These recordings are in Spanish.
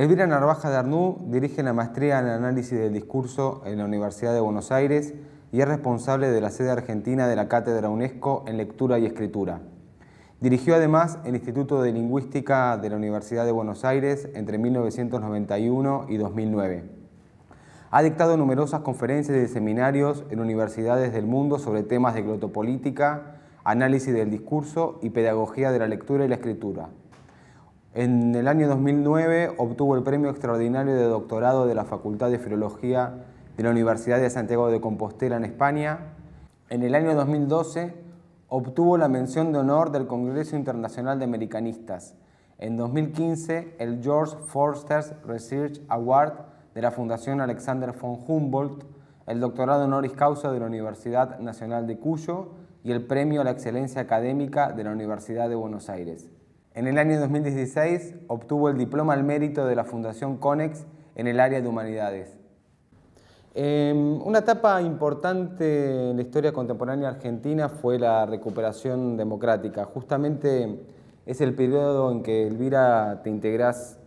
Elvira Narvaja de Arnú dirige la maestría en análisis del discurso en la Universidad de Buenos Aires y es responsable de la sede argentina de la Cátedra UNESCO en Lectura y Escritura. Dirigió además el Instituto de Lingüística de la Universidad de Buenos Aires entre 1991 y 2009. Ha dictado numerosas conferencias y seminarios en universidades del mundo sobre temas de glotopolítica, análisis del discurso y pedagogía de la lectura y la escritura. En el año 2009 obtuvo el Premio Extraordinario de Doctorado de la Facultad de Filología de la Universidad de Santiago de Compostela en España. En el año 2012 obtuvo la mención de honor del Congreso Internacional de Americanistas. En 2015 el George Forster Research Award de la Fundación Alexander von Humboldt, el doctorado honoris causa de la Universidad Nacional de Cuyo y el Premio a la Excelencia Académica de la Universidad de Buenos Aires. En el año 2016 obtuvo el Diploma al Mérito de la Fundación Conex en el área de Humanidades. Una etapa importante en la historia contemporánea argentina fue la recuperación democrática. Justamente es el periodo en que, Elvira, te integrás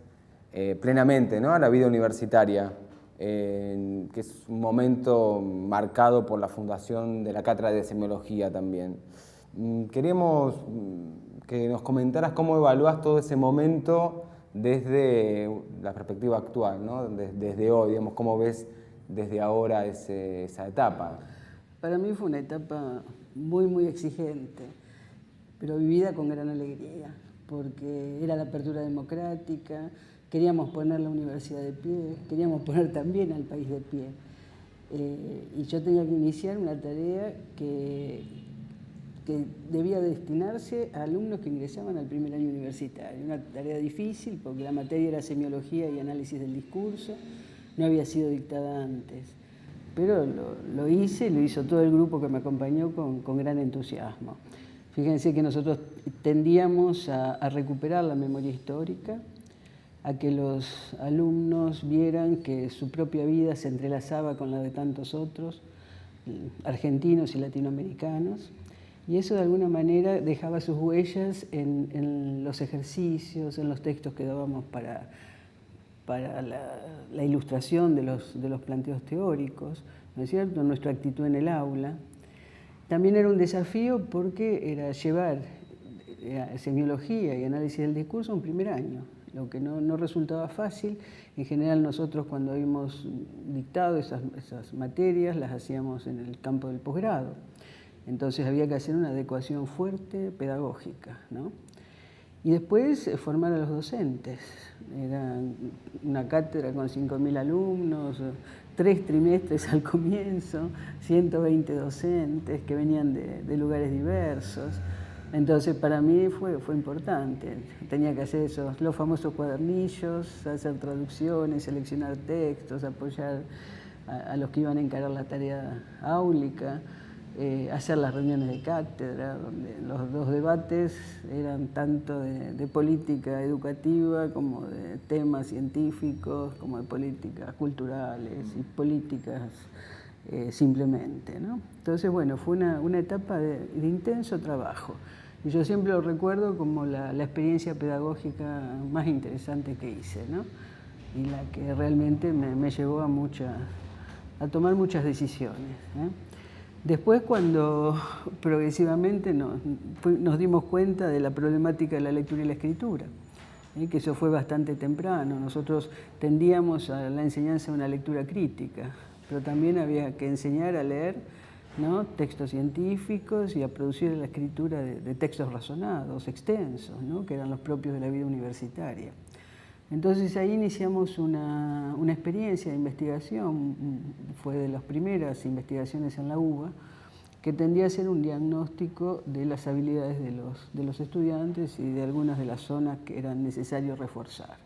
plenamente, ¿no?, a la vida universitaria, que es un momento marcado por la fundación de la Cátedra de Semiología también. Queríamos que nos comentaras cómo evaluás todo ese momento desde la perspectiva actual, ¿no?, desde hoy, digamos, cómo ves desde ahora esa etapa. Para mí fue una etapa muy exigente, pero vivida con gran alegría, porque era la apertura democrática, queríamos poner la universidad de pie, queríamos poner también al país de pie. Y yo tenía que iniciar una tarea que debía destinarse a alumnos que ingresaban al primer año universitario. Una tarea difícil porque la materia era semiología y análisis del discurso, no había sido dictada antes. Pero lo hice, lo hizo todo el grupo que me acompañó con gran entusiasmo. Fíjense que nosotros tendíamos a recuperar la memoria histórica, a que los alumnos vieran que su propia vida se entrelazaba con la de tantos otros, argentinos y latinoamericanos, y eso de alguna manera dejaba sus huellas en los ejercicios, en los textos que dábamos para la ilustración de los planteos teóricos, ¿no es cierto?, nuestra actitud en el aula. También era un desafío porque era llevar semiología y análisis del discurso un primer año, lo que no resultaba fácil. En general nosotros cuando habíamos dictado esas materias las hacíamos en el campo del posgrado. Entonces había que hacer una adecuación fuerte pedagógica, ¿no? Y después formar a los docentes. Era una cátedra con 5.000 alumnos, 3 trimestres al comienzo, 120 docentes que venían de lugares diversos. Entonces para mí fue importante. Tenía que hacer los famosos cuadernillos, hacer traducciones, seleccionar textos, apoyar a los que iban a encarar la tarea áulica, hacer las reuniones de cátedra, donde los dos debates eran tanto de política educativa como de temas científicos, como de políticas culturales y políticas simplemente, ¿no? Entonces, bueno, fue una etapa de intenso trabajo. Y yo siempre lo recuerdo como la experiencia pedagógica más interesante que hice, ¿no? Y la que realmente me llevó a tomar muchas decisiones, ¿eh? Después, cuando progresivamente nos dimos cuenta de la problemática de la lectura y la escritura, que eso fue bastante temprano. Nosotros tendíamos a la enseñanza de una lectura crítica, pero también había que enseñar a leer, ¿no?, textos científicos y a producir la escritura de textos razonados, extensos, ¿no?, que eran los propios de la vida universitaria. Entonces ahí iniciamos una experiencia de investigación, fue de las primeras investigaciones en la UBA, que tendía a ser un diagnóstico de las habilidades de los estudiantes y de algunas de las zonas que eran necesarios reforzar.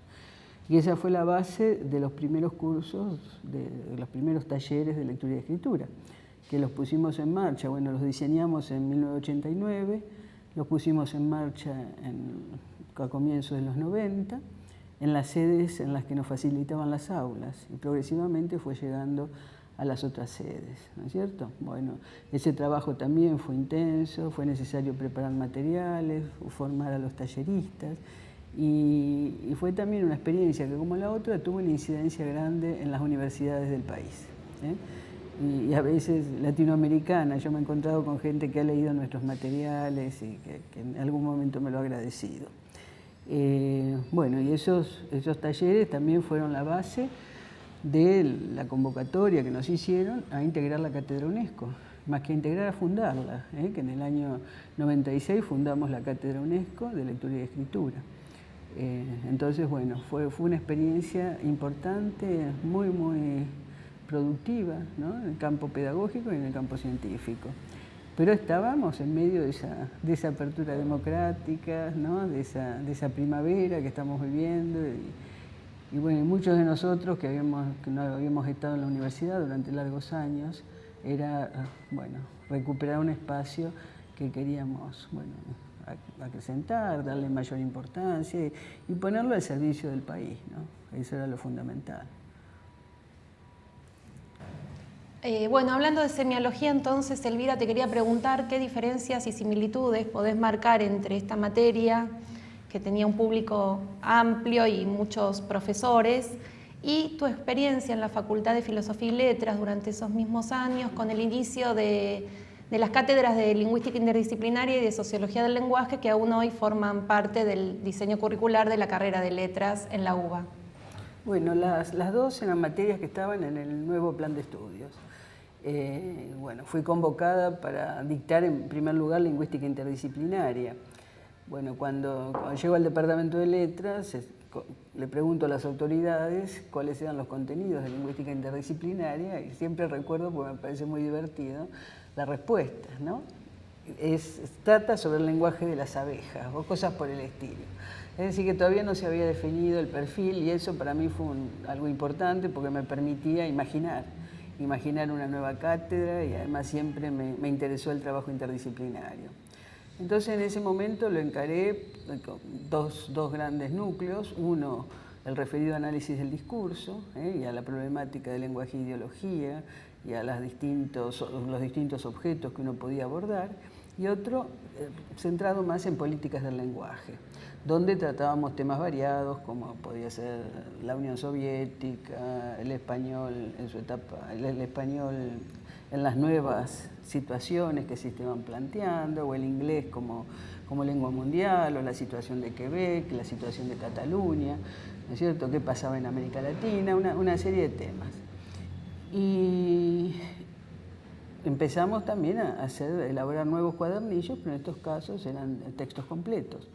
Y esa fue la base de los primeros cursos, de los primeros talleres de lectura y escritura, que los pusimos en marcha. Bueno, los diseñamos en 1989, los pusimos en marcha a comienzos de los 90, en las sedes en las que nos facilitaban las aulas, y progresivamente fue llegando a las otras sedes, ¿no es cierto? Bueno, ese trabajo también fue intenso, fue necesario preparar materiales, formar a los talleristas, Y fue también una experiencia que, como la otra, tuvo una incidencia grande en las universidades del país. Y a veces latinoamericana. Yo me he encontrado con gente que ha leído nuestros materiales y que en algún momento me lo ha agradecido. Bueno, y esos talleres también fueron la base de la convocatoria que nos hicieron a integrar la Cátedra UNESCO, más que integrar, a fundarla, que en el año 96 fundamos la Cátedra UNESCO de Lectura y Escritura. Entonces, bueno, fue una experiencia importante, muy productiva, ¿no?, en el campo pedagógico y en el campo científico. Pero estábamos en medio de esa apertura democrática, ¿no?, de esa primavera que estamos viviendo. Y bueno, muchos de nosotros que no habíamos estado en la universidad durante largos años, era, bueno, recuperar un espacio que queríamos, bueno, acrecentar, darle mayor importancia y ponerlo al servicio del país, ¿no? Eso era lo fundamental. Bueno, hablando de semiología, entonces, Elvira, te quería preguntar qué diferencias y similitudes podés marcar entre esta materia, que tenía un público amplio y muchos profesores, y tu experiencia en la Facultad de Filosofía y Letras durante esos mismos años, con el inicio de las cátedras de Lingüística Interdisciplinaria y de Sociología del Lenguaje, que aún hoy forman parte del diseño curricular de la carrera de Letras en la UBA. Bueno, las dos eran materias que estaban en el nuevo plan de estudios. Bueno, fui convocada para dictar en primer lugar Lingüística Interdisciplinaria. Bueno, cuando llego al Departamento de Letras, le pregunto a las autoridades cuáles eran los contenidos de Lingüística Interdisciplinaria y siempre recuerdo, porque me parece muy divertido, la respuesta, ¿no? Trata sobre el lenguaje de las abejas o cosas por el estilo. Es decir, que todavía no se había definido el perfil y eso para mí fue algo importante porque me permitía imaginar una nueva cátedra y además siempre me interesó el trabajo interdisciplinario. Entonces en ese momento lo encaré con dos grandes núcleos, uno el referido análisis del discurso y a la problemática de lenguaje e ideología y a los distintos objetos que uno podía abordar, y otro centrado más en políticas del lenguaje, donde tratábamos temas variados como podía ser la Unión Soviética, el español en su etapa, el español en las nuevas situaciones que se estaban planteando, o el inglés como lengua mundial, o la situación de Quebec, la situación de Cataluña, ¿no es cierto?, qué pasaba en América Latina, una serie de temas. Y empezamos también a elaborar nuevos cuadernillos, pero en estos casos eran textos completos,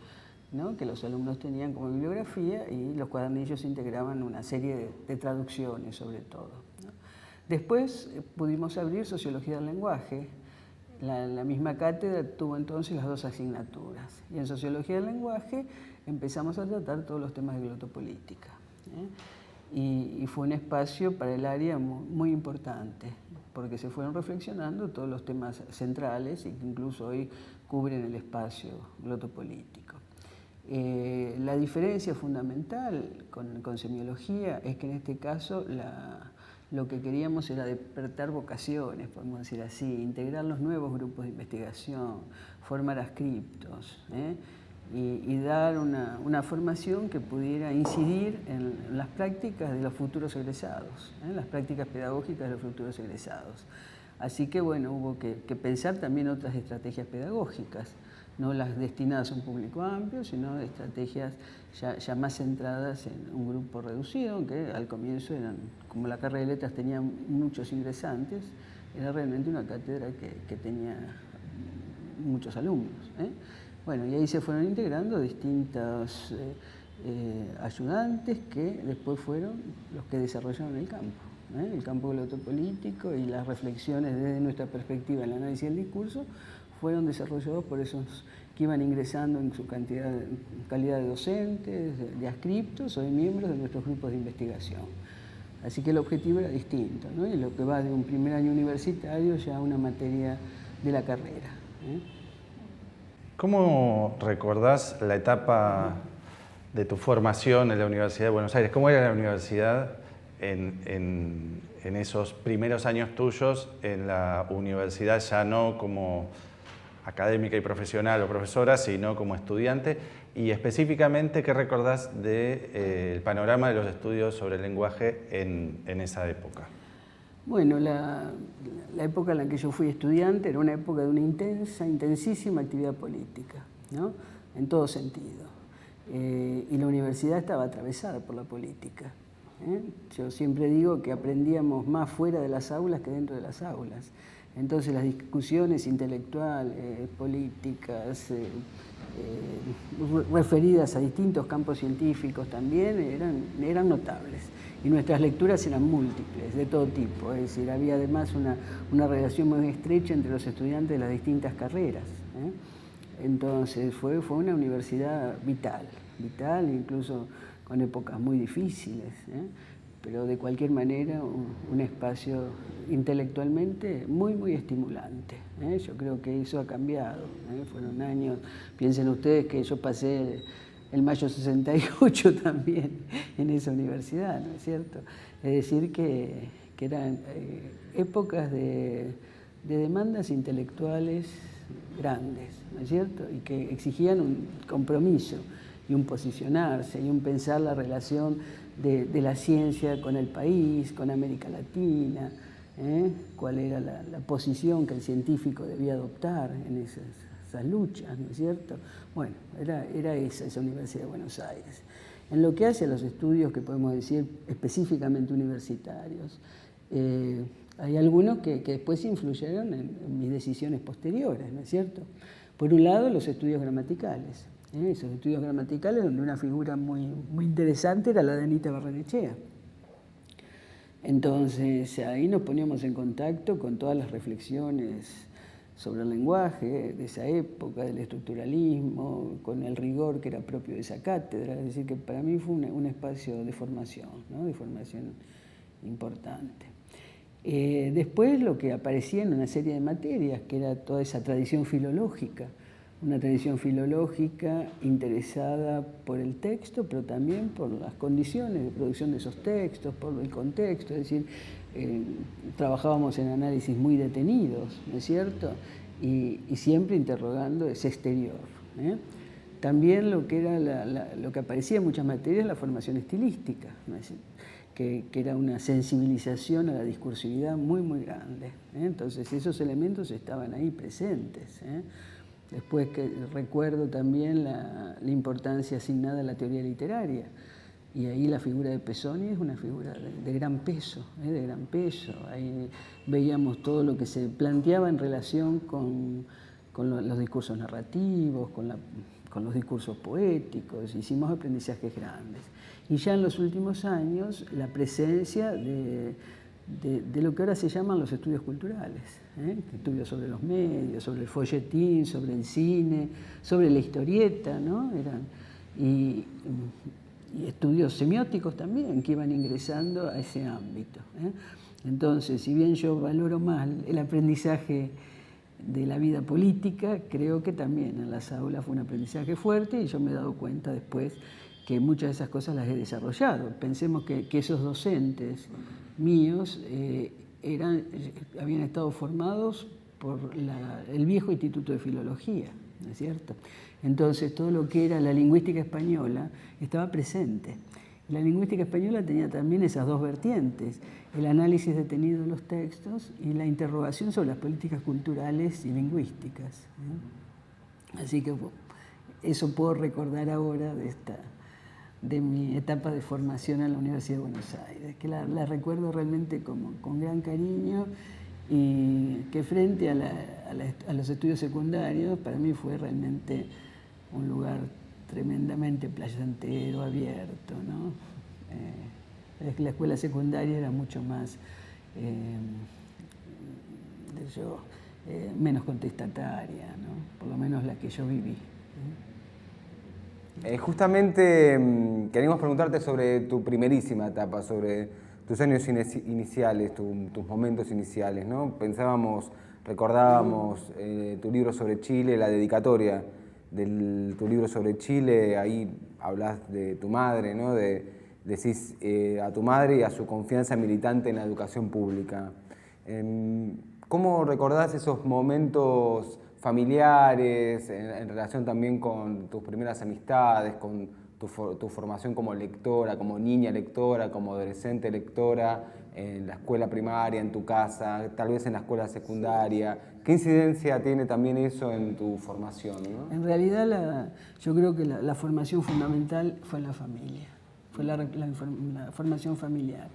¿no?, que los alumnos tenían como bibliografía, y los cuadernillos integraban una serie de traducciones sobre todo, ¿no? Después pudimos abrir Sociología del Lenguaje. La misma cátedra tuvo entonces las dos asignaturas. Y en Sociología del Lenguaje empezamos a tratar todos los temas de glotopolítica, y fue un espacio para el área muy importante, porque se fueron reflexionando todos los temas centrales y que incluso hoy cubren el espacio glotopolítico. La diferencia fundamental con semiología es que en este caso lo que queríamos era despertar vocaciones, podemos decir así, integrar los nuevos grupos de investigación, formar adscriptos, y dar una formación que pudiera incidir en las prácticas de los futuros egresados, las prácticas pedagógicas de los futuros egresados. Así que bueno, hubo que pensar también otras estrategias pedagógicas, no las destinadas a un público amplio, sino estrategias ya más centradas en un grupo reducido, aunque al comienzo eran, como la carrera de letras tenía muchos ingresantes, era realmente una cátedra que tenía muchos alumnos, Bueno, y ahí se fueron integrando distintos ayudantes que después fueron los que desarrollaron el campo glotopolítico, y las reflexiones desde nuestra perspectiva en el análisis del discurso fueron desarrollados por esos que iban ingresando en su calidad de docentes, de adscriptos o de miembros de nuestros grupos de investigación. Así que el objetivo era distinto, ¿no? Y lo que va de un primer año universitario ya a una materia de la carrera. ¿Cómo recordás la etapa de tu formación en la Universidad de Buenos Aires? ¿Cómo era la universidad en esos primeros años tuyos en la universidad, ya no como académica y profesional o profesora, sino como estudiante? Y específicamente, ¿qué recordás del panorama de los estudios sobre el lenguaje en esa época? Bueno, la época en la que yo fui estudiante era una época de una intensísima actividad política, ¿no? En todo sentido. Y la universidad estaba atravesada por la política. Yo siempre digo que aprendíamos más fuera de las aulas que dentro de las aulas. Entonces las discusiones intelectuales, políticas, referidas a distintos campos científicos también eran notables. Y nuestras lecturas eran múltiples, de todo tipo. Es decir, había además una relación muy estrecha entre los estudiantes de las distintas carreras. Entonces fue una universidad vital, incluso con épocas muy difíciles, pero de cualquier manera un espacio intelectualmente muy estimulante. Yo creo que eso ha cambiado. Fueron años, piensen ustedes que yo pasé el mayo 68 también en esa universidad, ¿no es cierto? Es decir, que eran épocas de demandas intelectuales grandes, ¿no es cierto? Y que exigían un compromiso y un posicionarse y un pensar la relación de la ciencia con el país, con América Latina, cuál era la posición que el científico debía adoptar en esas luchas, ¿no es cierto? Bueno, era esa Universidad de Buenos Aires. En lo que hace a los estudios que podemos decir específicamente universitarios, hay algunos que después influyeron en mis decisiones posteriores, ¿no es cierto? Por un lado, los estudios gramaticales. Esos estudios gramaticales donde una figura muy interesante era la de Anita Barrenechea. Entonces ahí nos poníamos en contacto con todas las reflexiones sobre el lenguaje de esa época, del estructuralismo, con el rigor que era propio de esa cátedra. Es decir, que para mí fue un espacio de formación, ¿no? De formación importante. Después lo que aparecía en una serie de materias, que era toda esa tradición filológica, una tradición filológica interesada por el texto, pero también por las condiciones de producción de esos textos, por el contexto, es decir, trabajábamos en análisis muy detenidos, ¿no es cierto? Y siempre interrogando ese exterior. También lo que aparecía en muchas materias, la formación estilística, ¿no es decir? Que era una sensibilización a la discursividad muy grande. Entonces esos elementos estaban ahí presentes. Después que recuerdo también la importancia asignada a la teoría literaria, y ahí la figura de Pesoni es una figura de gran peso, de gran peso. Ahí veíamos todo lo que se planteaba en relación con los discursos narrativos, con los discursos poéticos, hicimos aprendizajes grandes. Y ya en los últimos años, la presencia de lo que ahora se llaman los estudios culturales, estudios sobre los medios, sobre el folletín, sobre el cine, sobre la historieta, ¿no? Y estudios semióticos también que iban ingresando a ese ámbito. Entonces, si bien yo valoro más el aprendizaje de la vida política, creo que también en las aulas fue un aprendizaje fuerte y yo me he dado cuenta después que muchas de esas cosas las he desarrollado. Pensemos que esos docentes míos habían estado formados por el viejo Instituto de Filología, ¿no es cierto? Entonces todo lo que era la lingüística española estaba presente. La lingüística española tenía también esas dos vertientes, el análisis detenido de los textos y la interrogación sobre las políticas culturales y lingüísticas. Así que eso puedo recordar ahora de mi etapa de formación en la Universidad de Buenos Aires, que la recuerdo realmente con gran cariño, y que frente a los estudios secundarios para mí fue realmente un lugar tremendamente placentero, abierto, ¿no? La escuela secundaria era mucho más, menos contestataria, ¿no? Por lo menos la que yo viví. Justamente queríamos preguntarte sobre tu primerísima etapa, sobre tus años iniciales, tus momentos iniciales, ¿no? Recordábamos tu libro sobre Chile, la dedicatoria de tu libro sobre Chile, ahí hablas de tu madre, ¿no? Decís a tu madre y a su confianza militante en la educación pública. ¿Cómo recordás esos momentos familiares, en relación también con tus primeras amistades, con tu formación como lectora, como niña lectora, como adolescente lectora, en la escuela primaria, en tu casa, tal vez en la escuela secundaria. ¿Qué incidencia tiene también eso en tu formación, ¿no? En realidad yo creo que la formación fundamental fue la familia, fue la formación familiar.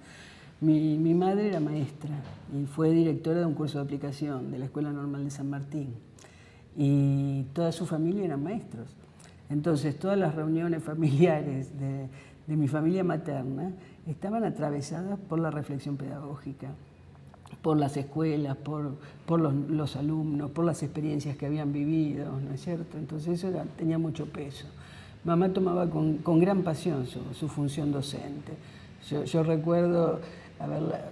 Mi madre era maestra y fue directora de un curso de aplicación de la Escuela Normal de San Martín, y toda su familia eran maestros. Entonces todas las reuniones familiares de mi familia materna estaban atravesadas por la reflexión pedagógica, por las escuelas, por los alumnos, por las experiencias que habían vivido, ¿no es cierto? Entonces eso tenía mucho peso. Mamá tomaba con gran pasión su función docente. Yo recuerdo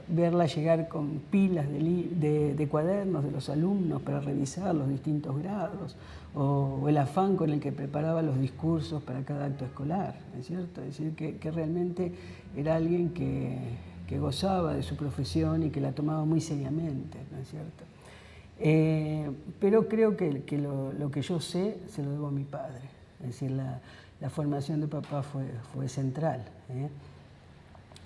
verla llegar con pilas de cuadernos de los alumnos para revisar los distintos grados, o el afán con el que preparaba los discursos para cada acto escolar, ¿no es cierto? Es decir, que realmente era alguien que gozaba de su profesión y que la tomaba muy seriamente, ¿no es cierto? Pero creo que lo que yo sé se lo debo a mi padre. Es decir, la formación de papá fue central,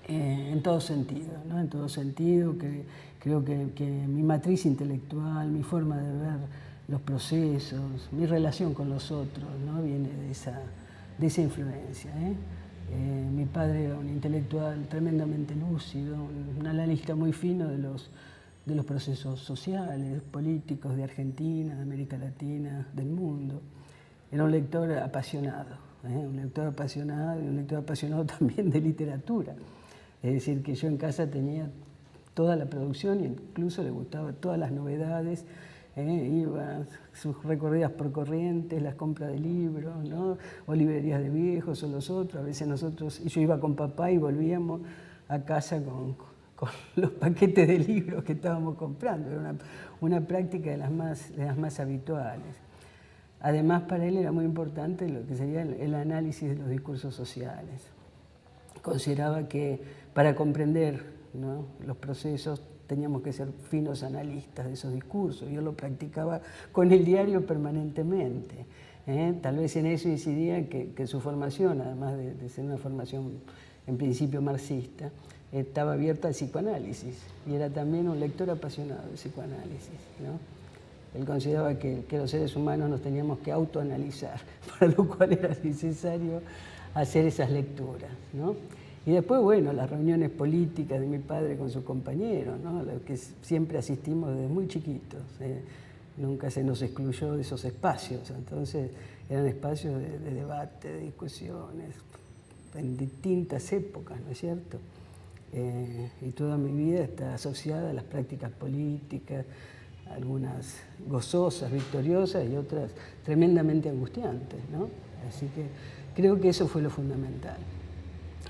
en todo sentido, ¿no? En todo sentido, creo que mi matriz intelectual, mi forma de ver los procesos, mi relación con los otros, ¿no? Viene de esa influencia, Mi padre era un intelectual tremendamente lúcido, un analista muy fino de los procesos sociales, políticos de Argentina, de América Latina, del mundo. Era un lector apasionado, un lector apasionado y un lector apasionado también de literatura. Es decir, que yo en casa tenía toda la producción e incluso le gustaban todas las novedades. Iba sus recorridas por Corrientes, las compras de libros, ¿no? O librerías de viejos o los otros. A veces yo iba con papá y volvíamos a casa con los paquetes de libros que estábamos comprando. Era una práctica de las más habituales. Además, para él era muy importante lo que sería el análisis de los discursos sociales. Consideraba que para comprender, ¿no?, los procesos teníamos que ser finos analistas de esos discursos. Yo lo practicaba con el diario permanentemente. Tal vez en eso incidía que su formación, además de ser una formación en principio marxista, estaba abierta al psicoanálisis y era también un lector apasionado del psicoanálisis, ¿no? Él consideraba que los seres humanos nos teníamos que autoanalizar, para lo cual era necesario hacer esas lecturas, ¿no? Y después, bueno, las reuniones políticas de mi padre con sus compañeros, ¿no?, a las que siempre asistimos desde muy chiquitos. Nunca se nos excluyó de esos espacios. Entonces, eran espacios de debate, de discusiones, en distintas épocas, ¿no es cierto? Y toda mi vida está asociada a las prácticas políticas, algunas gozosas, victoriosas y otras tremendamente angustiantes, ¿no? Así que creo que eso fue lo fundamental.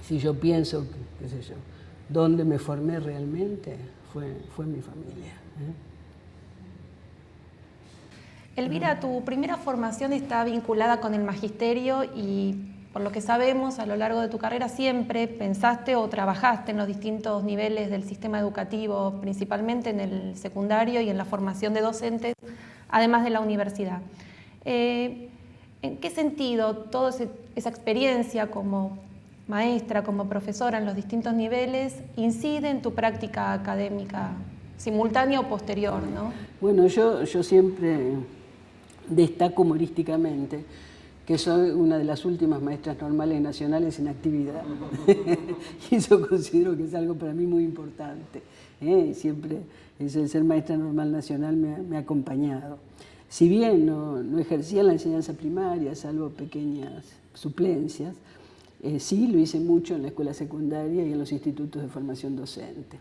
Si yo pienso, qué sé yo, dónde me formé realmente, fue en mi familia. Elvira, tu primera formación está vinculada con el magisterio y, por lo que sabemos, a lo largo de tu carrera siempre pensaste o trabajaste en los distintos niveles del sistema educativo, principalmente en el secundario y en la formación de docentes, además de la universidad. ¿En qué sentido toda esa experiencia como maestra, como profesora en los distintos niveles, incide en tu práctica académica simultánea o posterior, ¿no? Bueno, yo siempre destaco humorísticamente que soy una de las últimas maestras normales nacionales en actividad. Y eso considero que es algo para mí muy importante. Siempre eso de ser maestra normal nacional me ha acompañado. Si bien no ejercía la enseñanza primaria, salvo pequeñas suplencias, sí lo hice mucho en la escuela secundaria y en los institutos de formación docente.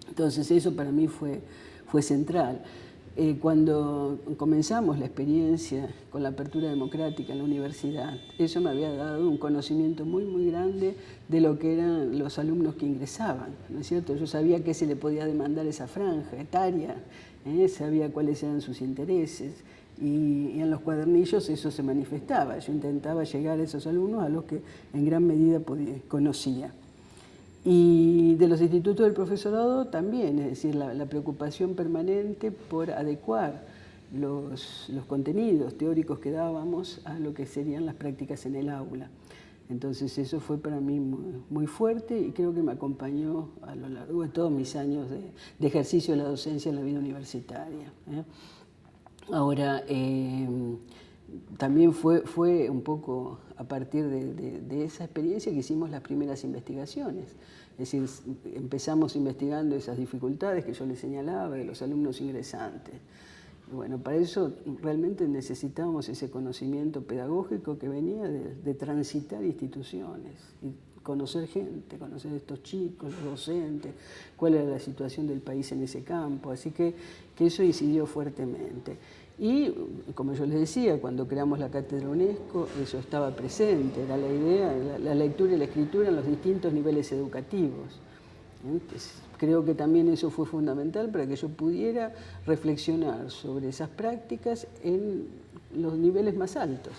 Entonces eso para mí fue central. Cuando comenzamos la experiencia con la apertura democrática en la universidad, eso me había dado un conocimiento muy, muy grande de lo que eran los alumnos que ingresaban, ¿no es cierto? Yo sabía qué se le podía demandar esa franja etaria, sabía cuáles eran sus intereses, y en los cuadernillos eso se manifestaba. Yo intentaba llegar a esos alumnos a los que en gran medida conocía. Y de los institutos del profesorado también, es decir, la preocupación permanente por adecuar los contenidos teóricos que dábamos a lo que serían las prácticas en el aula. Entonces eso fue para mí muy fuerte y creo que me acompañó a lo largo de todos mis años de ejercicio de la docencia en la vida universitaria. Ahora, también fue un poco a partir de esa experiencia que hicimos las primeras investigaciones. Es decir, empezamos investigando esas dificultades que yo les señalaba de los alumnos ingresantes. Bueno, para eso realmente necesitábamos ese conocimiento pedagógico que venía de transitar instituciones y conocer gente, conocer a estos chicos, los docentes, cuál era la situación del país en ese campo. Así que eso incidió fuertemente. Y, como yo les decía, cuando creamos la Cátedra UNESCO, eso estaba presente, era la idea, la lectura y la escritura en los distintos niveles educativos. Entonces, creo que también eso fue fundamental para que yo pudiera reflexionar sobre esas prácticas en los niveles más altos,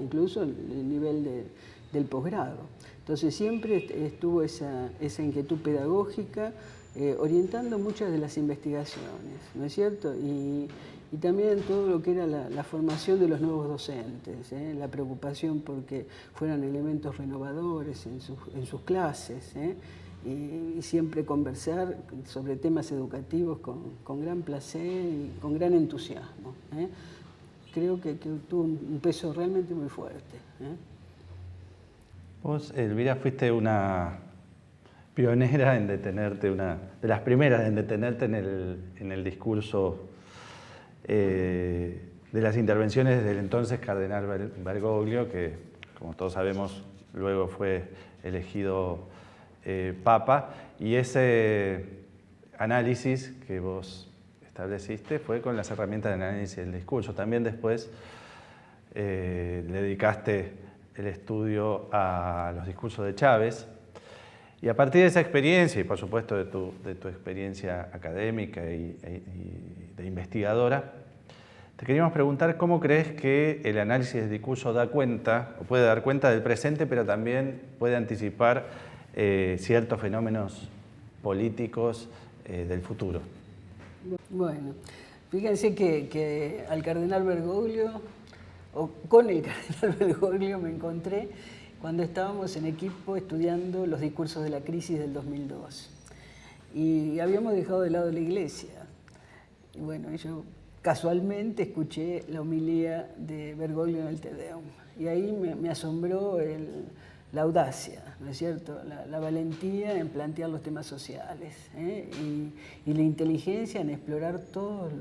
incluso el nivel del posgrado. Entonces siempre estuvo esa inquietud pedagógica orientando muchas de las investigaciones, ¿no es cierto? Y también todo lo que era la formación de los nuevos docentes, la preocupación porque fueran elementos renovadores en sus clases, y siempre conversar sobre temas educativos con gran placer y con gran entusiasmo. Creo que tuvo un peso realmente muy fuerte. Vos, Elvira, fuiste una pionera en detenerte, una de las primeras en detenerte en el discurso de las intervenciones del entonces cardenal Bergoglio, que, como todos sabemos, luego fue elegido Papa, y ese análisis que vos estableciste fue con las herramientas de análisis del discurso. También después le dedicaste el estudio a los discursos de Chávez, y a partir de esa experiencia, y por supuesto de tu experiencia académica y de investigadora, te queríamos preguntar cómo crees que el análisis del discurso da cuenta, o puede dar cuenta del presente, pero también puede anticipar ciertos fenómenos políticos del futuro. Bueno, fíjense que al cardenal Bergoglio, o con el cardenal Bergoglio me encontré cuando estábamos en equipo estudiando los discursos de la crisis del 2002. Y habíamos dejado de lado la iglesia. Y bueno, yo casualmente escuché la homilía de Bergoglio en el Te Deum. Y ahí me asombró la audacia, ¿no es cierto? La valentía en plantear los temas sociales, y la inteligencia en explorar todas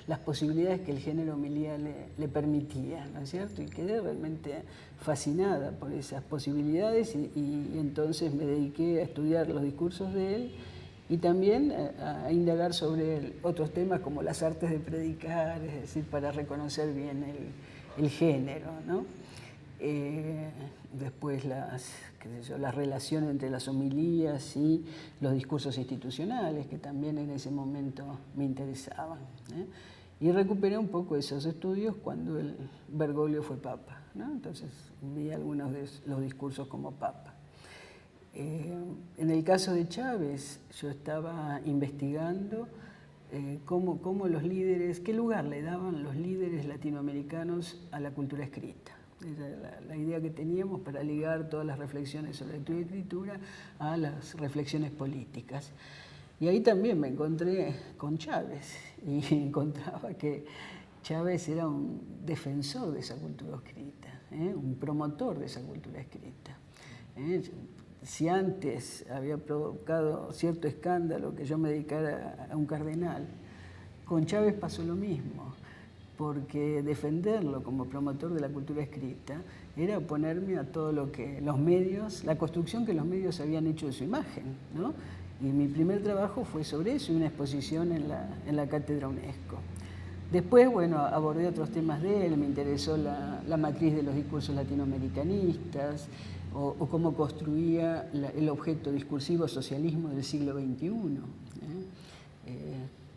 las posibilidades que el género homilía le permitía, ¿no es cierto? Y quedé realmente fascinada por esas posibilidades y entonces me dediqué a estudiar los discursos de él y también a indagar sobre otros temas como las artes de predicar, es decir, para reconocer bien el género, ¿no? Después las relaciones entre las homilías y los discursos institucionales, que también en ese momento me interesaban. Y recuperé un poco esos estudios cuando el Bergoglio fue papa, ¿no? Entonces vi algunos de los discursos como papa. En el caso de Chávez, yo estaba investigando cómo los líderes, qué lugar le daban los líderes latinoamericanos a la cultura escrita. Era la idea que teníamos para ligar todas las reflexiones sobre lectura y escritura a las reflexiones políticas. Y ahí también me encontré con Chávez y encontraba que Chávez era un defensor de esa cultura escrita, un promotor de esa cultura escrita. Si antes había provocado cierto escándalo que yo me dedicara a un cardenal, con Chávez pasó lo mismo, porque defenderlo como promotor de la cultura escrita era oponerme a todo lo que los medios, la construcción que los medios habían hecho de su imagen, ¿no? Y mi primer trabajo fue sobre eso, una exposición en la Cátedra UNESCO. Después, bueno, abordé otros temas de él, me interesó la matriz de los discursos latinoamericanistas, o cómo construía el objeto discursivo socialismo del siglo XXI,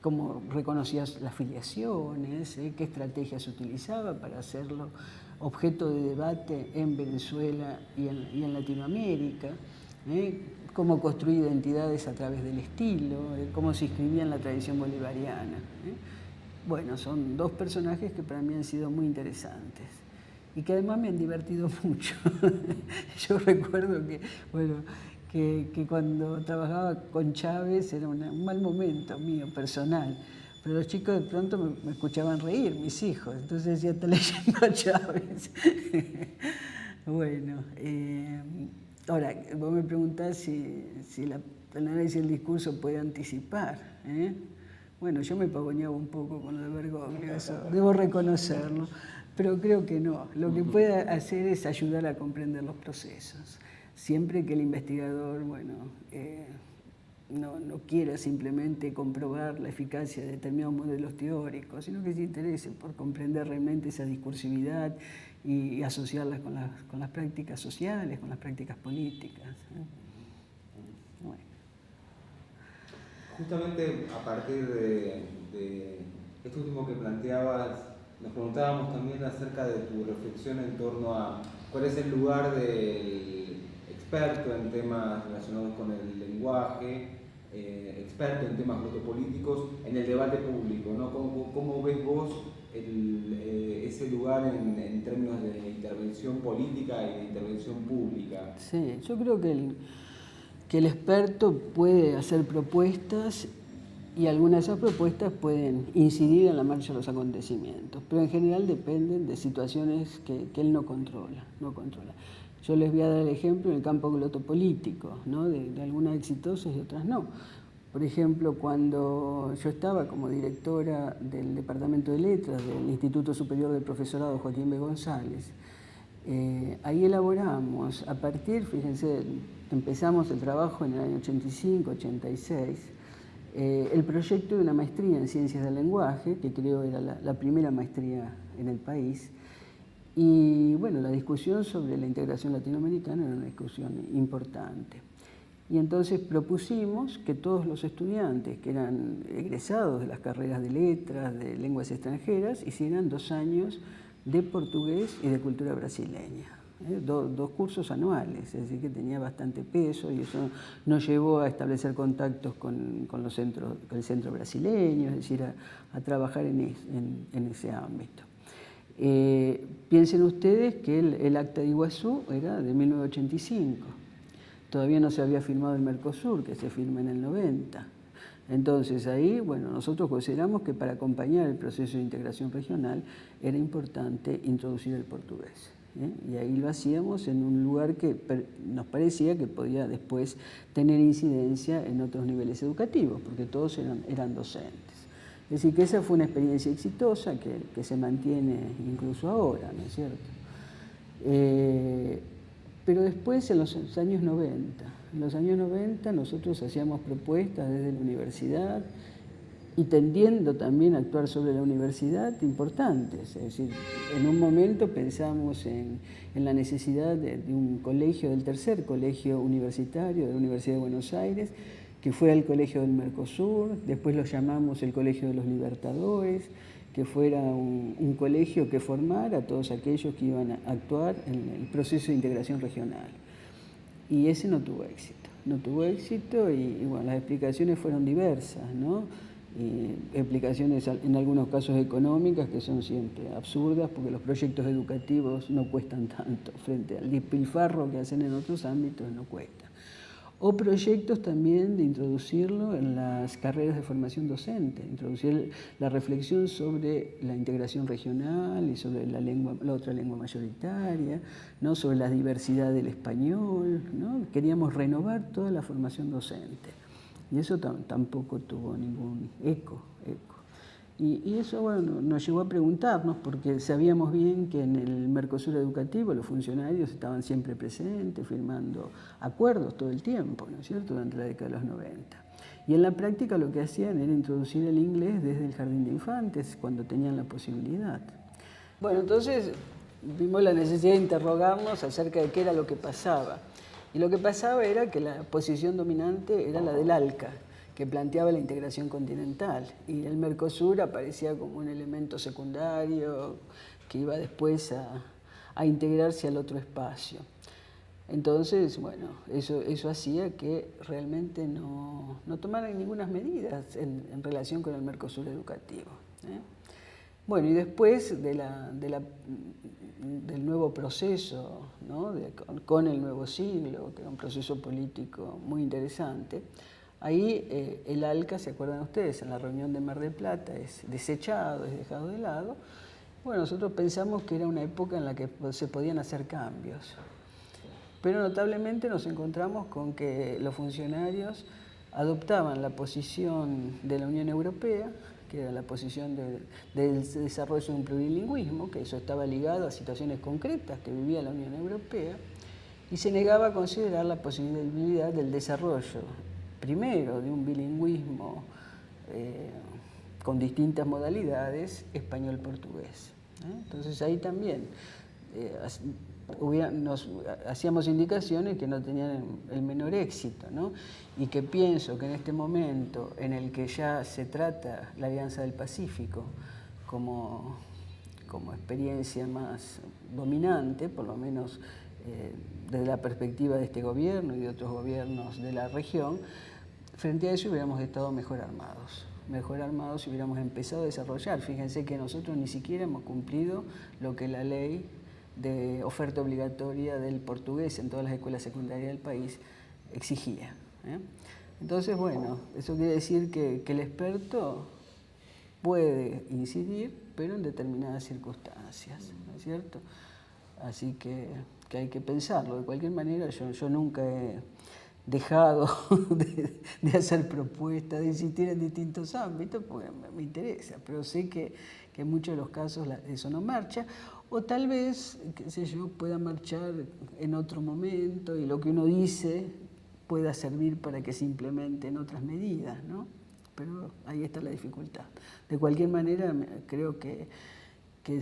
cómo reconocía las filiaciones, qué estrategias utilizaba para hacerlo objeto de debate en Venezuela y en Latinoamérica, cómo construía identidades a través del estilo, cómo se inscribía en la tradición bolivariana. bueno, son dos personajes que para mí han sido muy interesantes y que además me han divertido mucho. Yo recuerdo que, bueno, que cuando trabajaba con Chávez era un mal momento mío, personal. Pero los chicos de pronto me escuchaban reír, mis hijos. Entonces ya está leyendo a Chávez. Bueno, ahora, vos me preguntás si el análisis del discurso puede anticipar. Bueno, yo me pavoneaba un poco con lo de Bergoglio, eso debo reconocerlo, pero creo que no. Lo que puede hacer es ayudar a comprender los procesos. Siempre que el investigador, bueno, no quiera simplemente comprobar la eficacia de determinados modelos teóricos, sino que se interese por comprender realmente esa discursividad y asociarlas con las prácticas sociales, con las prácticas políticas. Bueno. Justamente a partir de esto último que planteabas, nos preguntábamos también acerca de tu reflexión en torno a cuál es el lugar del experto en temas relacionados con el lenguaje, experto en temas protopolíticos, en el debate público, ¿no? ¿Cómo ves vos ese lugar en términos de intervención política y de intervención pública? Sí, yo creo que el experto puede hacer propuestas y algunas de esas propuestas pueden incidir en la marcha de los acontecimientos, pero en general dependen de situaciones que él no controla. Yo les voy a dar el ejemplo en el campo glotopolítico, ¿no? de algunas exitosas y otras no. Por ejemplo, cuando yo estaba como directora del Departamento de Letras del Instituto Superior del Profesorado Joaquín B. González, ahí elaboramos, a partir, fíjense, empezamos el trabajo en el año 85, 86, el proyecto de una maestría en Ciencias del Lenguaje, que creo era la primera maestría en el país. Y bueno, la discusión sobre la integración latinoamericana era una discusión importante. Y entonces propusimos que todos los estudiantes que eran egresados de las carreras de letras, de lenguas extranjeras, hicieran 2 años de portugués y de cultura brasileña. Dos cursos anuales, es decir, que tenía bastante peso y eso nos llevó a establecer contactos con el centro brasileño, es decir, a trabajar en ese ámbito. Piensen ustedes que el Acta de Iguazú era de 1985. Todavía no se había firmado el Mercosur, que se firma en el 90. Entonces ahí, bueno, nosotros consideramos que para acompañar el proceso de integración regional era importante introducir el portugués. Y ahí lo hacíamos en un lugar que nos parecía que podía después tener incidencia en otros niveles educativos, porque todos eran docentes. Es decir, que esa fue una experiencia exitosa que se mantiene incluso ahora, ¿no es cierto? Pero después, en los años 90, nosotros hacíamos propuestas desde la universidad y tendiendo también a actuar sobre la universidad importantes. Es decir, en un momento pensamos en la necesidad de un colegio, del tercer colegio universitario de la Universidad de Buenos Aires, que fuera el Colegio del Mercosur, después lo llamamos el Colegio de los Libertadores, que fuera un colegio que formara a todos aquellos que iban a actuar en el proceso de integración regional. Y ese no tuvo éxito y bueno, las explicaciones fueron diversas, ¿no? Y explicaciones en algunos casos económicas que son siempre absurdas porque los proyectos educativos no cuestan tanto frente al despilfarro que hacen en otros ámbitos, no cuesta. O proyectos también de introducirlo en las carreras de formación docente, introducir la reflexión sobre la integración regional y sobre la otra lengua mayoritaria, ¿no? Sobre la diversidad del español, ¿no? Queríamos renovar toda la formación docente y eso tampoco tuvo ningún eco. Y eso, bueno, nos llevó a preguntarnos, porque sabíamos bien que en el Mercosur educativo los funcionarios estaban siempre presentes, firmando acuerdos todo el tiempo, ¿no es cierto?, durante la década de los 90. Y en la práctica lo que hacían era introducir el inglés desde el jardín de infantes, cuando tenían la posibilidad. Bueno, entonces vimos la necesidad de interrogarnos acerca de qué era lo que pasaba. Y lo que pasaba era que la posición dominante era la del ALCA, que planteaba la integración continental, y el Mercosur aparecía como un elemento secundario que iba después a integrarse al otro espacio. Entonces, bueno, eso hacía que realmente no tomaran ninguna medida en relación con el Mercosur educativo. Bueno, y después del nuevo proceso, ¿no? Con el nuevo siglo, que era un proceso político muy interesante, ahí el ALCA, ¿se acuerdan ustedes? En la reunión de Mar del Plata es desechado, es dejado de lado. Bueno, nosotros pensamos que era una época en la que se podían hacer cambios. Pero notablemente nos encontramos con que los funcionarios adoptaban la posición de la Unión Europea, que era la posición del desarrollo de un plurilingüismo, que eso estaba ligado a situaciones concretas que vivía la Unión Europea, y se negaba a considerar la posibilidad del desarrollo, primero, de un bilingüismo con distintas modalidades, español-portugués. Entonces ahí también nos hacíamos indicaciones que no tenían el menor éxito, ¿no? Y que pienso que en este momento en el que ya se trata la Alianza del Pacífico como experiencia más dominante, por lo menos desde la perspectiva de este gobierno y de otros gobiernos de la región, frente a eso hubiéramos estado mejor armados y hubiéramos empezado a desarrollar. Fíjense que nosotros ni siquiera hemos cumplido lo que la ley de oferta obligatoria del portugués en todas las escuelas secundarias del país exigía. Entonces, bueno, eso quiere decir que el experto puede incidir, pero en determinadas circunstancias, ¿no es cierto? Así que hay que pensarlo. De cualquier manera, yo nunca he dejado de hacer propuestas, de insistir en distintos ámbitos, porque me interesa, pero sé que en muchos de los casos eso no marcha, o tal vez, qué sé yo, pueda marchar en otro momento y lo que uno dice pueda servir para que se implementen otras medidas, ¿no? Pero ahí está la dificultad. De cualquier manera, creo que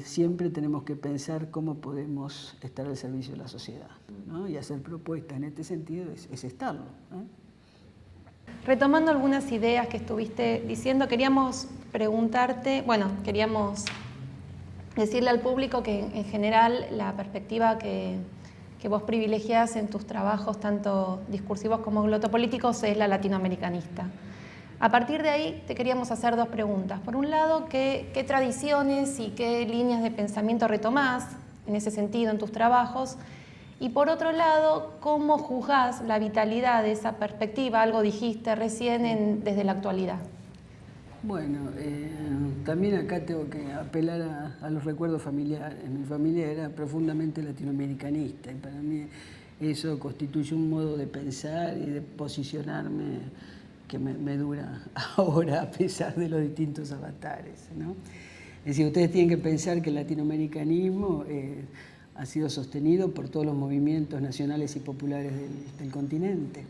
siempre tenemos que pensar cómo podemos estar al servicio de la sociedad, ¿no? Y hacer propuestas en este sentido es estarlo, Retomando algunas ideas que estuviste diciendo, queríamos preguntarte, queríamos decirle al público que en general la perspectiva que vos privilegiás en tus trabajos, tanto discursivos como glotopolíticos, es la latinoamericanista. A partir de ahí te queríamos hacer dos preguntas. Por un lado, ¿qué tradiciones y qué líneas de pensamiento retomás en ese sentido en tus trabajos? Y por otro lado, ¿cómo juzgás la vitalidad de esa perspectiva? Algo dijiste recién desde la actualidad. Bueno, también acá tengo que apelar a los recuerdos familiares. Mi familia era profundamente latinoamericanista y para mí eso constituye un modo de pensar y de posicionarme que me dura ahora a pesar de los distintos avatares, ¿no? Es decir, ustedes tienen que pensar que el latinoamericanismo ha sido sostenido por todos los movimientos nacionales y populares del continente,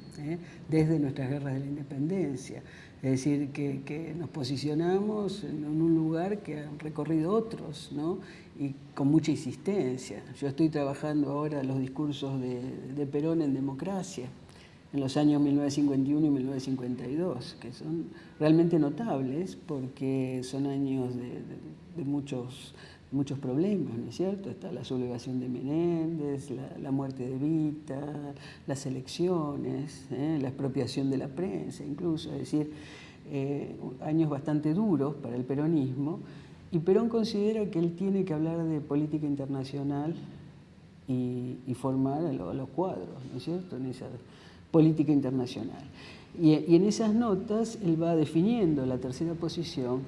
desde nuestras guerras de la independencia. Es decir, que nos posicionamos en un lugar que han recorrido otros, ¿no? Y con mucha insistencia. Yo estoy trabajando ahora los discursos de Perón en democracia, en los años 1951 y 1952, que son realmente notables porque son años de muchos problemas, ¿no es cierto? Está la sublevación de Menéndez, la muerte de Evita, las elecciones, la expropiación de la prensa incluso, es decir, años bastante duros para el peronismo, y Perón considera que él tiene que hablar de política internacional y formar a los cuadros, ¿no es cierto?, en esa política internacional. Y en esas notas él va definiendo la tercera posición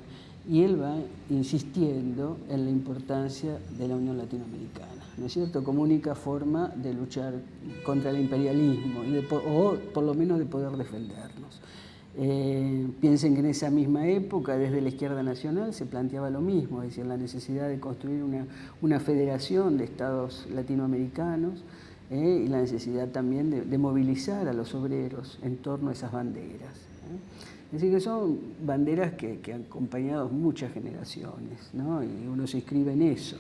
y él va insistiendo en la importancia de la Unión Latinoamericana, ¿no es cierto?, como única forma de luchar contra el imperialismo o por lo menos de poder defendernos. Piensen que en esa misma época, desde la izquierda nacional, se planteaba lo mismo, es decir, la necesidad de construir una federación de estados latinoamericanos y la necesidad también de movilizar a los obreros en torno a esas banderas. Es decir, que son banderas que han acompañado muchas generaciones, ¿no? Y uno se inscribe en eso.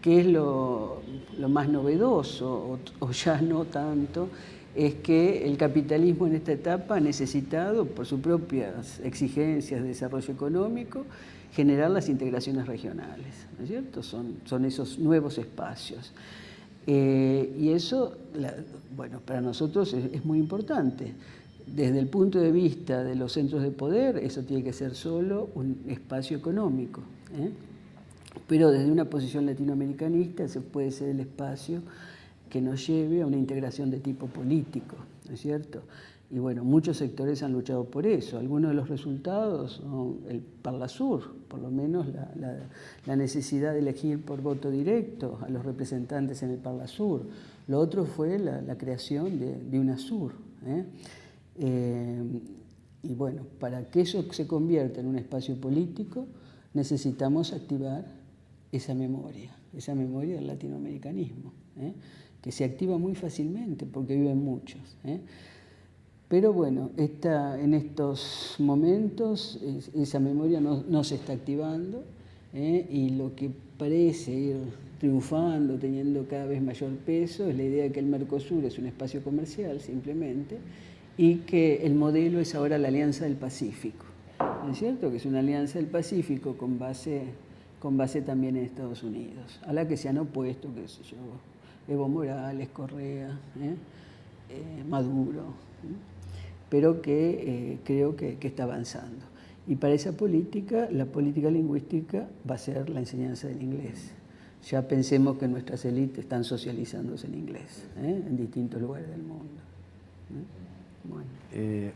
¿Qué es lo más novedoso, o ya no tanto? Es que el capitalismo en esta etapa ha necesitado, por sus propias exigencias de desarrollo económico, generar las integraciones regionales, ¿no es cierto? Son esos nuevos espacios. Y eso, bueno, para nosotros es muy importante. Desde el punto de vista de los centros de poder, eso tiene que ser solo un espacio económico, pero desde una posición latinoamericanista se puede ser el espacio que nos lleve a una integración de tipo político, ¿no es cierto? Y bueno, muchos sectores han luchado por eso. Algunos de los resultados son el Parlasur, por lo menos la necesidad de elegir por voto directo a los representantes en el Parlasur. Lo otro fue la creación de UNASUR. Y bueno, para que eso se convierta en un espacio político, necesitamos activar esa memoria del latinoamericanismo, que se activa muy fácilmente porque viven muchos. Pero bueno, en estos momentos esa memoria no se está activando, y lo que parece ir triunfando, teniendo cada vez mayor peso, es la idea de que el Mercosur es un espacio comercial simplemente, y que el modelo es ahora la Alianza del Pacífico, ¿no es cierto? Que es una alianza del Pacífico con base también en Estados Unidos, a la que se han opuesto, qué sé yo, Evo Morales, Correa, Maduro, pero que creo que está avanzando. Y para esa política, la política lingüística va a ser la enseñanza del inglés. Ya pensemos que nuestras élites están socializándose en inglés, en distintos lugares del mundo. Bueno.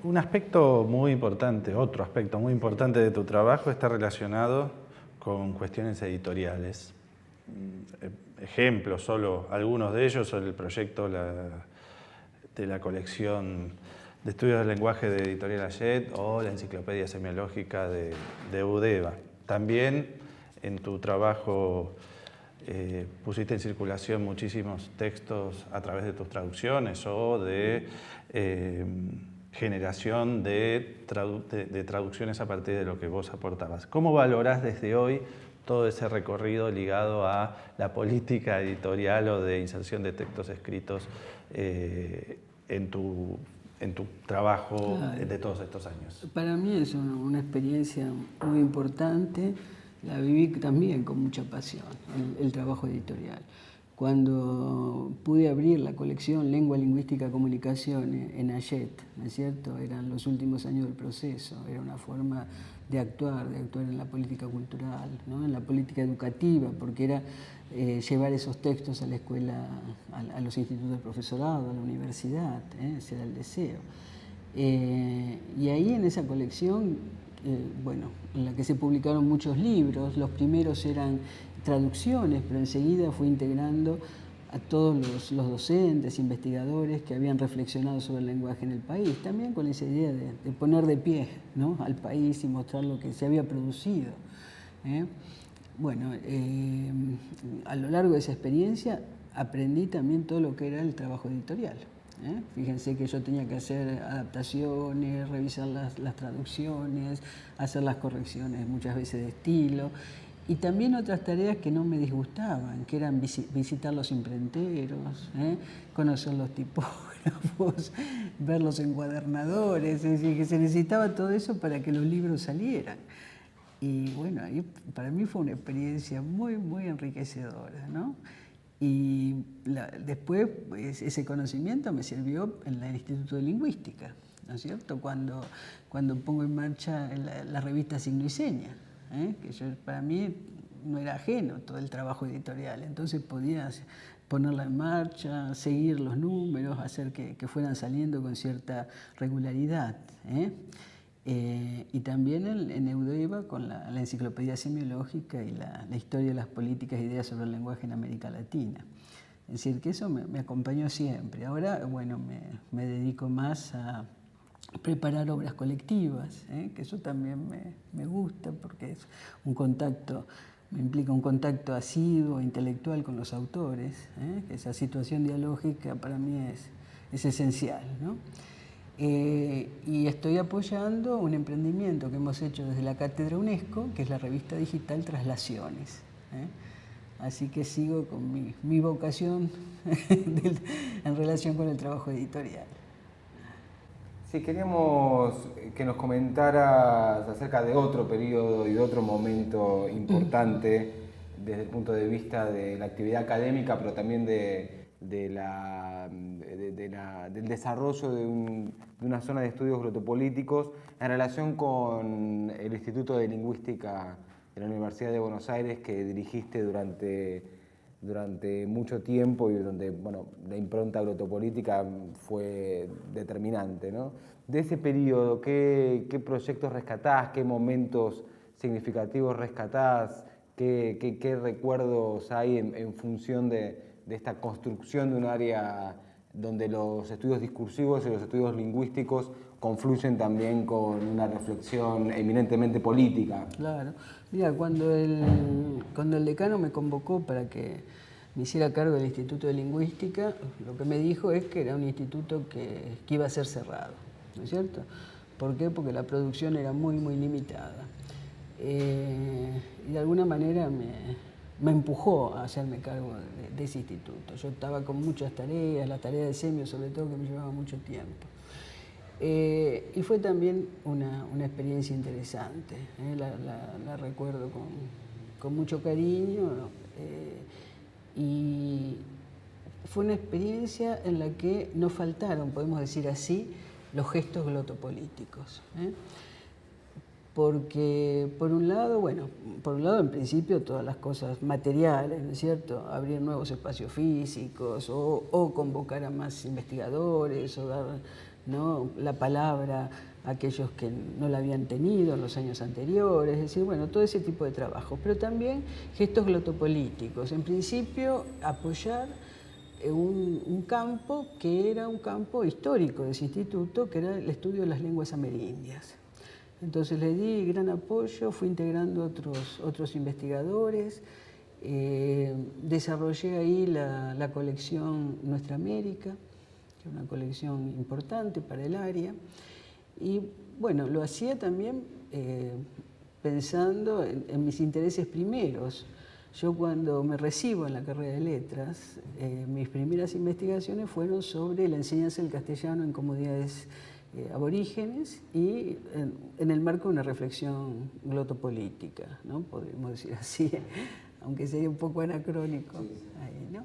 Un aspecto muy importante, otro aspecto muy importante de tu trabajo está relacionado con cuestiones editoriales. Ejemplos, solo algunos de ellos, son el proyecto de la colección de estudios del lenguaje de Editorial Hachette o la enciclopedia semiológica de Eudeva. También en tu trabajo pusiste en circulación muchísimos textos a través de tus traducciones o de generación de traducciones a partir de lo que vos aportabas. ¿Cómo valorás desde hoy todo ese recorrido ligado a la política editorial o de inserción de textos escritos en tu trabajo de todos estos años? Para mí es una experiencia muy importante. La viví también con mucha pasión, el trabajo editorial. Cuando pude abrir la colección Lengua, Lingüística, Comunicación en Hachette, ¿no es cierto? Eran los últimos años del proceso, era una forma de actuar en la política cultural, ¿no? En la política educativa, porque era llevar esos textos a la escuela, a los institutos de profesorado, a la universidad, ese era el deseo. Y ahí en esa colección, en la que se publicaron muchos libros, los primeros eran traducciones, pero enseguida fue integrando a todos los docentes, investigadores que habían reflexionado sobre el lenguaje en el país, también con esa idea de poner de pie, ¿no?, al país y mostrar lo que se había producido. Bueno, a lo largo de esa experiencia aprendí también todo lo que era el trabajo editorial. Fíjense que yo tenía que hacer adaptaciones, revisar las traducciones, hacer las correcciones muchas veces de estilo, y también otras tareas que no me disgustaban, que eran visitar los imprenteros, conocer los tipógrafos, ver los encuadernadores, es decir, que se necesitaba todo eso para que los libros salieran. Y bueno, ahí para mí fue una experiencia muy, muy enriquecedora, ¿no? Y después ese conocimiento me sirvió en el Instituto de Lingüística, ¿no es cierto? Cuando pongo en marcha la revista Signo y Seña, que para mí no era ajeno todo el trabajo editorial, entonces podía ponerla en marcha, seguir los números, hacer que fueran saliendo con cierta regularidad. Y también en Eudeva con la enciclopedia semiológica y la historia de las políticas e ideas sobre el lenguaje en América Latina. Es decir, que eso me acompañó siempre. Ahora, bueno, me dedico más a preparar obras colectivas, que eso también me gusta porque es me implica un contacto asiduo, intelectual con los autores, que esa situación dialógica para mí es esencial, ¿no? Y estoy apoyando un emprendimiento que hemos hecho desde la Cátedra UNESCO, que es la revista digital Traslaciones. Así que sigo con mi vocación en relación con el trabajo editorial. Sí, queríamos que nos comentaras acerca de otro periodo y de otro momento importante desde el punto de vista de la actividad académica, pero también del desarrollo de una zona de estudios glotopolíticos en relación con el Instituto de Lingüística de la Universidad de Buenos Aires que dirigiste durante mucho tiempo y donde la impronta glotopolítica fue determinante, ¿no? De ese periodo, ¿qué proyectos rescatás? ¿Qué momentos significativos rescatás? ¿Qué recuerdos hay en función de esta construcción de un área donde los estudios discursivos y los estudios lingüísticos confluyen también con una reflexión eminentemente política? Claro. Mira, cuando el decano me convocó para que me hiciera cargo del Instituto de Lingüística, lo que me dijo es que era un instituto que iba a ser cerrado, ¿no es cierto? ¿Por qué? Porque la producción era muy, muy limitada. Y de alguna manera me empujó a hacerme cargo de ese instituto. Yo estaba con muchas tareas, la tarea de semio sobre todo, que me llevaba mucho tiempo. Y fue también una experiencia interesante, la recuerdo con mucho cariño, y fue una experiencia en la que no faltaron, podemos decir así, los gestos glotopolíticos. Porque por un lado en principio todas las cosas materiales, ¿no es cierto? Abrir nuevos espacios físicos o convocar a más investigadores o dar, ¿no?, la palabra a aquellos que no la habían tenido en los años anteriores, es decir, todo ese tipo de trabajo. Pero también gestos glotopolíticos. En principio, apoyar un campo que era un campo histórico de ese instituto, que era el estudio de las lenguas amerindias. Entonces le di gran apoyo, fui integrando otros investigadores, desarrollé ahí la colección Nuestra América, que es una colección importante para el área, y lo hacía también pensando en mis intereses primeros. Yo cuando me recibo en la carrera de letras, mis primeras investigaciones fueron sobre la enseñanza del castellano en comunidades aborígenes y en el marco de una reflexión glotopolítica, ¿no? Podríamos decir así, aunque sería un poco anacrónico. Ahí, ¿no?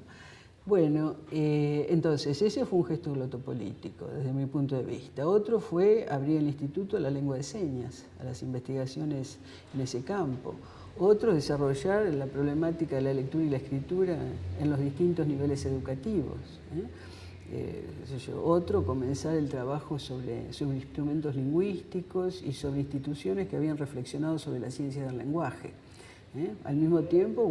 Entonces ese fue un gesto glotopolítico desde mi punto de vista. Otro fue abrir el Instituto de la Lengua de Señas a las investigaciones en ese campo. Otro, desarrollar la problemática de la lectura y la escritura en los distintos niveles educativos. Otro, comenzar el trabajo sobre instrumentos lingüísticos y sobre instituciones que habían reflexionado sobre la ciencia del lenguaje. Al mismo tiempo,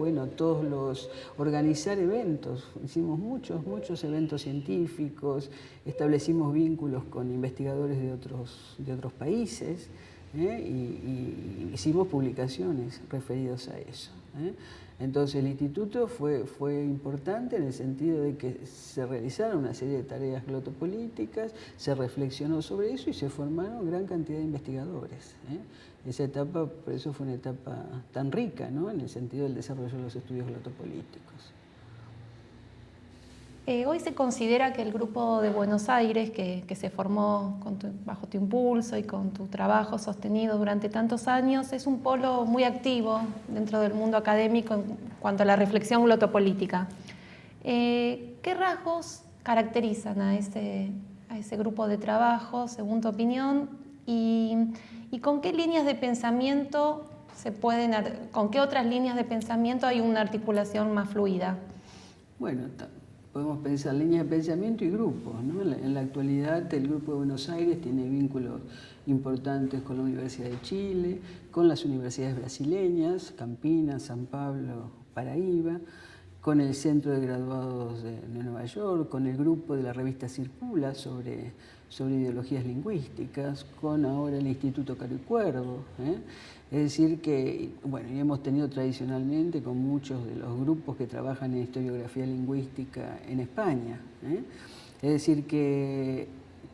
organizar eventos. Hicimos muchos eventos científicos, establecimos vínculos con investigadores de otros países, y hicimos publicaciones referidas a eso. Entonces el instituto fue importante en el sentido de que se realizaron una serie de tareas glotopolíticas, se reflexionó sobre eso y se formaron gran cantidad de investigadores. Esa etapa, por eso fue una etapa tan rica, ¿no?, en el sentido del desarrollo de los estudios glotopolíticos. Hoy se considera que el Grupo de Buenos Aires, que se formó bajo tu impulso y con tu trabajo sostenido durante tantos años, es un polo muy activo dentro del mundo académico en cuanto a la reflexión glotopolítica. ¿Qué rasgos caracterizan a ese grupo de trabajo, según tu opinión? ¿Y con qué líneas de pensamiento con qué otras líneas de pensamiento hay una articulación más fluida? Podemos pensar líneas de pensamiento y grupos, ¿no? En la actualidad el Grupo de Buenos Aires tiene vínculos importantes con la Universidad de Chile, con las universidades brasileñas, Campinas, San Pablo, Paraíba, con el Centro de Graduados de Nueva York, con el grupo de la revista Circula sobre ideologías lingüísticas, con ahora el Instituto Caro y Cuervo. Es decir que, y hemos tenido tradicionalmente con muchos de los grupos que trabajan en historiografía lingüística en España. Es decir que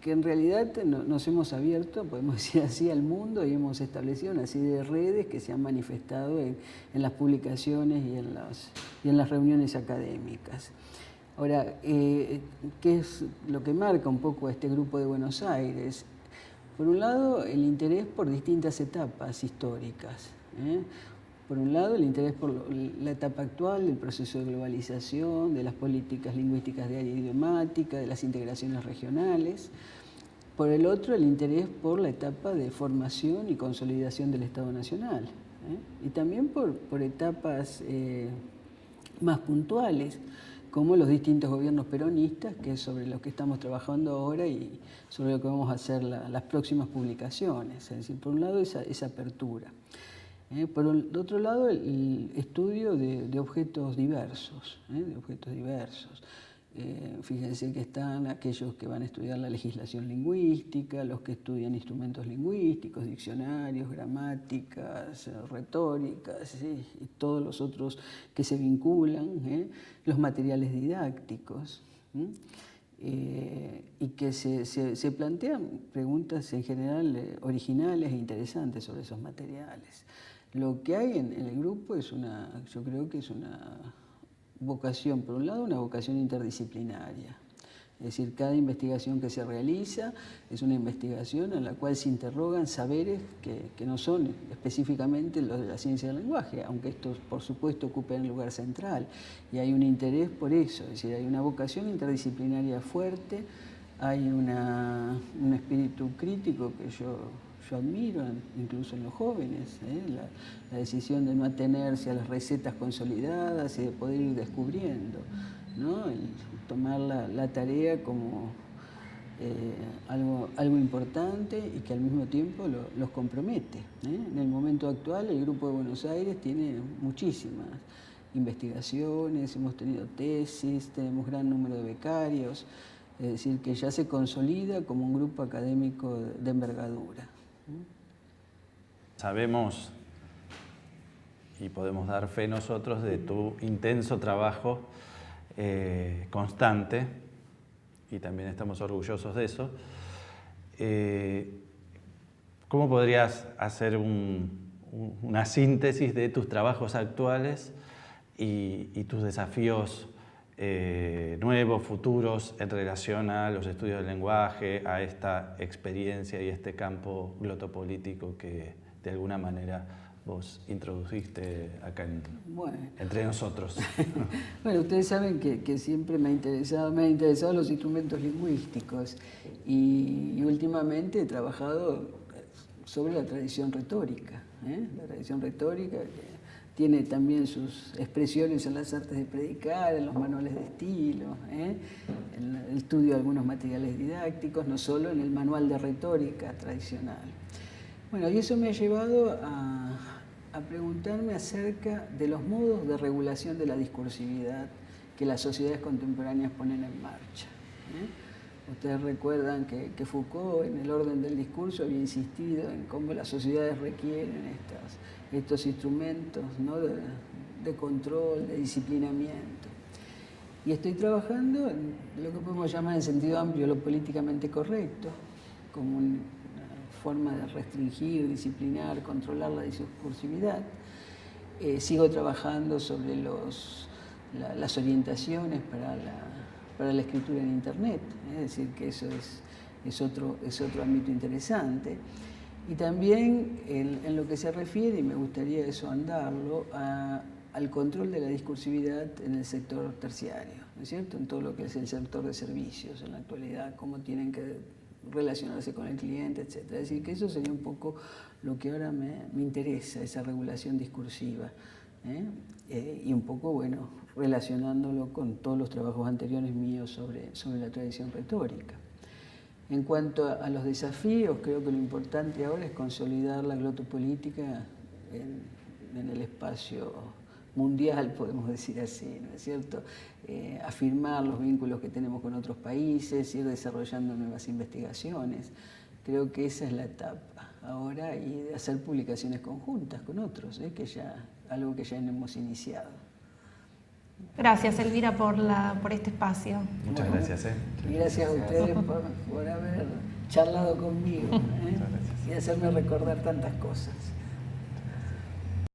en realidad nos hemos abierto, podemos decir así, al mundo y hemos establecido una serie de redes que se han manifestado en las publicaciones y en las reuniones académicas. Ahora, ¿qué es lo que marca un poco a este Grupo de Buenos Aires? Por un lado, el interés por distintas etapas históricas. Por un lado, el interés por la etapa actual del proceso de globalización, de las políticas lingüísticas de área idiomática, de las integraciones regionales. por el otro, el interés por la etapa de formación y consolidación del Estado Nacional, y también por etapas más puntuales, como los distintos gobiernos peronistas, que es sobre lo que estamos trabajando ahora y sobre lo que vamos a hacer las próximas publicaciones. Es decir, por un lado esa apertura. Por el otro lado, el estudio de objetos diversos, fíjense que están aquellos que van a estudiar la legislación lingüística, los que estudian instrumentos lingüísticos, diccionarios, gramáticas, retóricas, ¿sí? Y todos los otros que se vinculan, los materiales didácticos, y que se plantean preguntas en general originales e interesantes sobre esos materiales. Lo que hay en el grupo yo creo que es una vocación, por un lado, una vocación interdisciplinaria. Es decir, cada investigación que se realiza es una investigación en la cual se interrogan saberes que no son específicamente los de la ciencia del lenguaje, aunque estos, por supuesto, ocupen el lugar central. Y hay un interés por eso, es decir, hay una vocación interdisciplinaria fuerte, hay un espíritu crítico que yo admiro, incluso en los jóvenes, la decisión de no atenerse a las recetas consolidadas y de poder ir descubriendo, ¿no? El tomar la tarea como algo importante y que al mismo tiempo los compromete. En el momento actual el Grupo de Buenos Aires tiene muchísimas investigaciones, hemos tenido tesis, tenemos gran número de becarios, es decir, que ya se consolida como un grupo académico de envergadura. Sabemos y podemos dar fe nosotros de tu intenso trabajo constante, y también estamos orgullosos de eso. ¿Cómo podrías hacer una síntesis de tus trabajos actuales y tus desafíos nuevos, futuros, en relación a los estudios del lenguaje, a esta experiencia y este campo glotopolítico que de alguna manera vos introdujiste acá entre nosotros? Bueno, ustedes saben que siempre me han interesado los instrumentos lingüísticos y últimamente he trabajado sobre la tradición retórica, la tradición retórica que tiene también sus expresiones en las artes de predicar, en los manuales de estilo, en el estudio de algunos materiales didácticos, no solo en el manual de retórica tradicional. Bueno, y eso me ha llevado a preguntarme acerca de los modos de regulación de la discursividad que las sociedades contemporáneas ponen en marcha. Ustedes recuerdan que Foucault, en el orden del discurso, había insistido en cómo las sociedades requieren estos instrumentos, ¿no?, de control, de disciplinamiento. Y estoy trabajando en lo que podemos llamar en sentido amplio lo políticamente correcto, como una forma de restringir, disciplinar, controlar la discursividad. Sigo trabajando sobre las orientaciones para la escritura en Internet, es decir, que eso es otro ámbito interesante. Y también en lo que se refiere, y me gustaría eso andarlo, al control de la discursividad en el sector terciario, ¿no es cierto?, en todo lo que es el sector de servicios en la actualidad, cómo tienen que relacionarse con el cliente, etc. Es decir, que eso sería un poco lo que ahora me interesa, esa regulación discursiva, y un poco, bueno, relacionándolo con todos los trabajos anteriores míos sobre la tradición retórica. En cuanto a los desafíos, creo que lo importante ahora es consolidar la glotopolítica en el espacio mundial, podemos decir así, ¿no es cierto? Afirmar los vínculos que tenemos con otros países, ir desarrollando nuevas investigaciones. Creo que esa es la etapa ahora, y de hacer publicaciones conjuntas con otros, que algo que ya hemos iniciado. Gracias, Elvira, por este espacio. Muchas gracias. Y gracias a ustedes por haber charlado conmigo, y hacerme recordar tantas cosas.